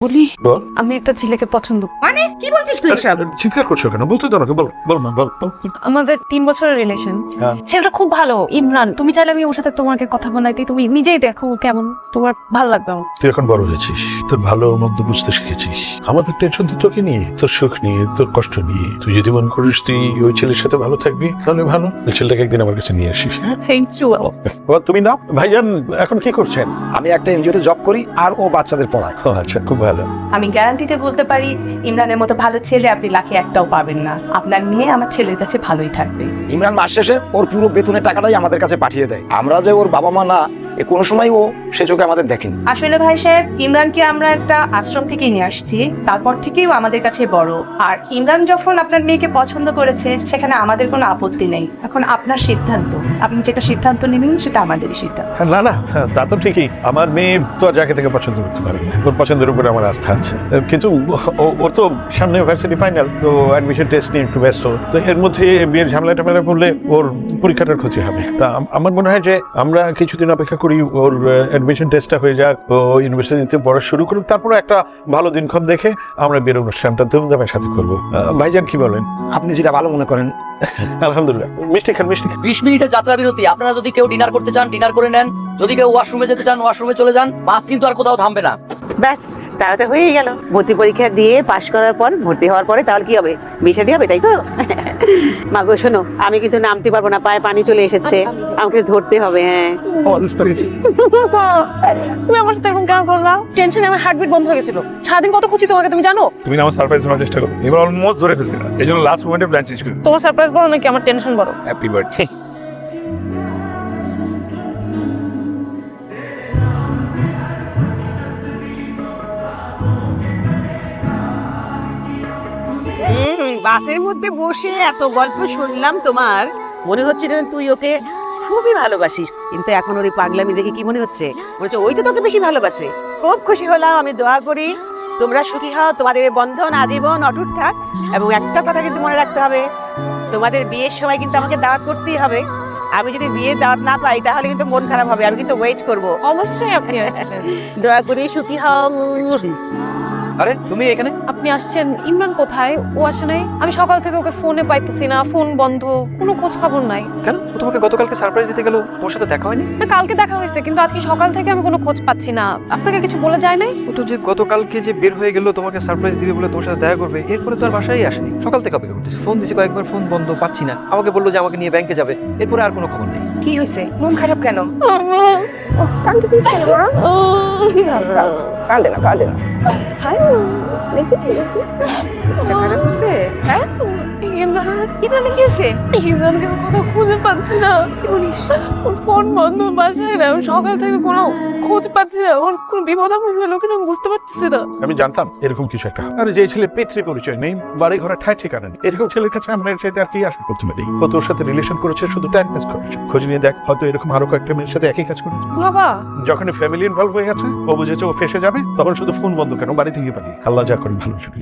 বলি বল। আমি একটা ছেলেকে পছন্দ মানে কি বলছিস তুই এসব? চিৎকার করছো কেন? বলতে দাও নাকি? বল বল মা, বল বল। আমাদের 3 বছরের রিলেশন হ্যাঁ। ছেলেটা খুব ভালো ইমরান তুমি চাইলে আমি ওর সাথে তোমাকে কথা বলাইতে তুমি নিজেই দেখো ও কেমন তোমার ভালো লাগবে আমার তুই এখন বড় হয়েছিস, তোর ভালো মন্দ বুঝতে শিখেছিস। আমাদের টেনশন তো তোকে নিয়ে, তোর সুখ নিয়ে, তোর কষ্ট নিয়ে। তুই যদি মনে করিস তুই ওই ছেলের সাথে ভালো থাকবি তাহলে ভালো। ওই ছেলেটাকে একদিন আমার কাছে নিয়ে আসিস। হ্যাঁ, থ্যাংক ইউ তুমি না ভাইজান এখন কি করছেন? আমি একটা এনজিওতে জব করি আর ও বাচ্চাদের পড়ায়। ও আচ্ছা, খুব ভালো। আমি গ্যারান্টিতে বলতে পারি ইমরানের মতো ভালো ছেলে আপনি লাখে একটাও পাবেন না। আপনার মেয়ে আমার ছেলের কাছে ভালোই থাকবে। ইমরান মাস শেষে ওর পুরো বেতনের টাকাটাই আমাদের কাছে পাঠিয়ে দেয়। আমরা যে ওর বাবা মা না, এ কোনো সময় ও সে চোখে আমাদের দেখেনি। আসলে ভাই সাহেব, ইমরানকে আমরা একটা আশ্রম থেকে নিয়ে আসছি, তারপর থেকেই ও আমাদের কাছে বড়। আর ইমরান যখন আপনার মেয়েকে পছন্দ করেছে সেখানে আমাদের কোনো আপত্তি নেই। এখন আপনার সিদ্ধান্ত, আপনি যেটা সিদ্ধান্ত নেবেন সেটা আমাদেরই সিদ্ধান্ত। না না, তা তো ঠিকই। আমার মেয়ে তো আর যাকে থেকে পছন্দ করতে পারে না। ওর পছন্দের উপরে আমার আস্থা আছে। কিন্তু ওর তো সামনে ইউনিভার্সিটি ফাইনাল, তো অ্যাডমিশন টেস্ট নিয়ে একটু ব্যস্ত। তো এর মধ্যে বিয়ের ঝামেলা টামেলা করলে ওর পরীক্ষাটার ক্ষতি হবে। তা আমার মনে হয় যে আমরা কিছুদিন অপেক্ষা করি, ওর অ্যাডমিশন টেস্টটা হয়ে যাক, ও ইউনিভার্সিটিতে পড়া শুরু করুক, তারপরে একটা ভালো দিনক্ষণ দেখে আমরা বিয়ের অনুষ্ঠানটা ধুমধামের সাথে করবো। ভাইজান কি বলেন? আপনি যেটা ভালো মনে করেন। আলহামদুলিল্লাহ। মিষ্টি খান, মিষ্টি খান। 20 মিনিটের যাত্রা বিরতি। আপনারা যদি কেউ ডিনার করতে চান ডিনার করে নেন, যদি কেউ ওয়াশরুমে যেতে চান ওয়াশরুমে চলে যান। বাস কিন্তু আর কোথাও থামবে না। ব্যাস, তাড়াতাড়ি হয়ে গেল। ভর্তি পরীক্ষা দিয়ে পাশ করার পর ভর্তি হওয়ার পরে তাহলে কি হবে? বিয়ে শাদী হবে, তাই তো? মা গো শোনো, আমি কিন্তু নামতে পারবো না, পায়ে পানি চলে এসেছে, আমাকে ধরতে হবে। হ্যাঁ, তুমি আমার সাথে এরকম কেন করলা? টেনশনে আমার হার্টবিট বন্ধ হয়ে গেছিল। সারাদিন কত খুঁজি তোমাকে, তুমি জানো? তুমি না আমার সারপ্রাইজ দেওয়ার চেষ্টা করো, এবার অলমোস্ট ধরে ফেলছি না, এই জন্য লাস্ট মোমেন্টে প্ল্যান চেঞ্জ করি। তোমার সারপ্রাইজ বড় নাকি আমার টেনশন বড়? Happy birthday. বাসের মধ্যে বসে এত গল্প শুনলাম তোমার, মনে হচ্ছে যেন তুই ওকে খুবই ভালোবাসিস। কিন্তু এখন ওর এই পাগলামি দেখে কি মনে হচ্ছে? মনে হচ্ছে ওই তো তোকে বেশি ভালোবাসে। খুব খুশি হলাম, আমি দোয়া করি তোমরা সুখী হও, তোমাদের এই বন্ধন আজীবন অটুট থাক। এবং একটা কথা কিন্তু মনে রাখতে হবে, তোমাদের বিয়ের সময় কিন্তু আমাকে দাওয়াত করতেই হবে। আমি যদি বিয়ের দাওয়াত না পাই তাহলে কিন্তু মন খারাপ হবে, আমি কিন্তু ওয়েট করবো। অবশ্যই আপনি আসছেন। দোয়া করি সুখী হও। আরে তুমি এখানে? আপনি আসছেন? ইমরান কোথায়? ও আসে নাই। আমি সকাল থেকে ওকে ফোনে পাইতেছি না, ফোন বন্ধ, কোনো খোঁজ খবর নাই। কেন? ও তোমাকে গতকালকে সারপ্রাইজ দিতে গেল, তোর সাথে দেখা হয়নি? না, কালকে দেখা হয়েছে কিন্তু আজকে সকাল থেকে আমি কোনো খোঁজ পাচ্ছি না। আপনাকে কিছু বলে যায় নাই? ও তো যে গতকালকে যে বের হয়ে গেল তোমাকে সারপ্রাইজ দিবে বলে তোর সাথে দেখা করবে, এরপরে তো আর বাসায় আসেনি। সকাল থেকে অপেক্ষা করতেছি, ফোন দিছি কয়েকবার, ফোন বন্ধ, পাচ্ছি না। আমাকে বললো যে আমাকে নিয়ে ব্যাংকে যাবে, এরপরে আর কোনো খবর নেই। কি হয়েছে? মন খারাপ কেন? কাঁদতেছিস কেন? কাঁদে না, কাঁদে না। খারাপ হয়েছে? হ্যাঁ, ইমরান কি হয়েছে? ইমরানকে কোথাও খুঁজে পাচ্ছি না। কি বলিস? ওর ফোন বন্ধ, বাসায় না, সকাল থেকে কোনো খোঁজ পাচ্ছি না। ওর কোনো বিপদ আপদ হলো কিনা আমি বুঝতে পারছি না। আমি জানতাম এরকম কিছু একটা। আর যে ছেলে পিতৃ পরিচয় নেই, বাড়ি ঘরে ঠায় ঠিকানা নেই, এরকম ছেলের কাছে আমরা এর সাথে আর কি আশা করতে পারি? ও তোর সাথে রিলেশন করেছে, শুধু টাইম পাস করেছে। খোঁজ নিয়ে দেখ, হয়তো এরকম আরো কয়েকটা মেয়ের সাথে একই কাজ করেছে। বাবা যখন ফ্যামিলি ইনভলভ হয়ে গেছে, ও বুঝেছে ও ফেসে যাবে, তখন শুধু ফোন বন্ধ কেন, বাড়ি থেকে পালিয়ে। আল্লাহ যা করেন ভালো জন্য।